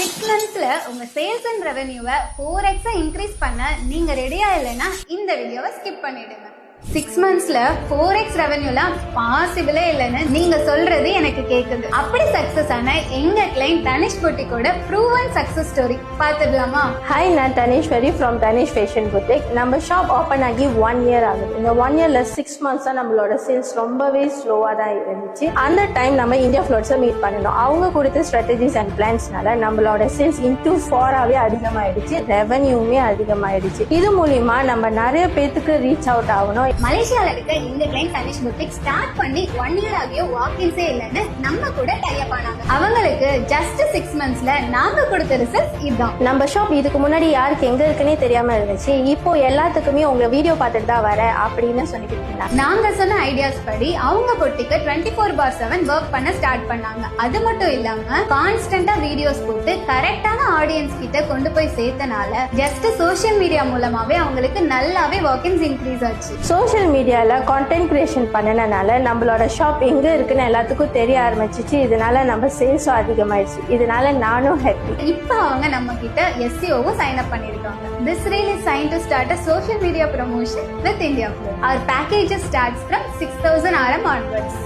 6 monthsல உங்க sales and ரெவென்யூவை 4x increase பண்ண நீங்க ரெடியா இல்லைன்னா இந்த வீடியோவை ஸ்கிப் பண்ணிடுங்க. 6 monthsல 4x ரெவென்யூலாம் பாசிபிளே இல்லைன்னு நீங்க சொல்றது எனக்கு கேக்குது. அப்படி சக்சஸ் ஆன எங்க கிளைண்ட் தனிஷ் பொட்டிக்கோட ப்ரூவன் சக்சஸ் ஸ்டோரி பார்த்துடலாமா? ஹாய், நான் Dhaneshwari from Tanish fashion boutique. நம்ம ஷாப் ஓப்பன் ஆகி 1 year ஆகுது. இந்த 1 yearல 6 months தான் நம்மளோட சேல்ஸ் ரொம்பவே ஸ்லோவா தான் இருந்துச்சு. அந்த டைம் நம்ம இந்தியா ஃப்ளோட்ஸை மீட் பண்ணணும். அவங்க கொடுத்த ஸ்ட்ராட்டஜிஸ் அண்ட் பிளான்ஸ்னால நம்மளோட சேல்ஸ் into 4 அதிகமாயிடுச்சு, ரெவென்யூமே அதிகமாயிடுச்சு. இது மூலியமா நம்ம நிறைய பேத்துக்கு ரீச் அவுட் ஆகணும். மலேசியால இருக்க இந்த கிளைண்ட் தனிஷ் பொட்டிக் ஸ்டார்ட் பண்ணி 1 year ஆகியோ வாக்கின்ஸே இல்லைன்னு நம்ம கூட டைப் ஆனாங்க. அவங்களுக்கு ஜஸ்ட் 6 monthsல நாங்க கொடுத்த ரிசல்ட்ஸ் இதுதான். நம்ம ஷாப் இதுக்கு முன்னாடி யாருக்கு எங்க இருக்குன்னே தெரியாம இருந்துச்சு. இப்போ எல்லாத்துக்குமே உங்க வீடியோ பார்த்துட்டு தான் வர அப்படின்னு சொல்லிட்டு இருந்தாங்க. நாங்க சொன்ன ஐடியாஸ் படி அவங்க பொட்டிக்கு 24/7 ஒர்க் பண்ண ஸ்டார்ட் பண்ணாங்க. அது மட்டும் இல்லாம கான்ஸ்டன்டா வீடியோஸ் போட்டு கரெக்டான ஆடியன்ஸ் கிட்ட கொண்டு போய் சேர்த்தனால ஜஸ்ட் சோசியல் மீடியா மூலமாவே அவங்களுக்கு நல்லாவே வாக்கின்ஸ் இன்க்ரீஸ் ஆச்சு. சோஷியல் மீடியால கான்டென்ட் கிரியேஷன் பண்ணனால நம்மளோட ஷாப் எங்க இருக்குன்னு எல்லாத்துக்கும் தெரிய ஆரம்பிச்சிச்சு. இதனால நம்ம சேல்ஸும் அதிகமாயிடுச்சு. இதனால நானும் ஹாப்பி. இப்போ அவங்க நம்ம கிட்ட SEOவும் சைன் அப் பண்ணிருக்காங்க. This reel is signed to start a social media promotion with India Flow. Our packages starts from 6,000 RM onwards.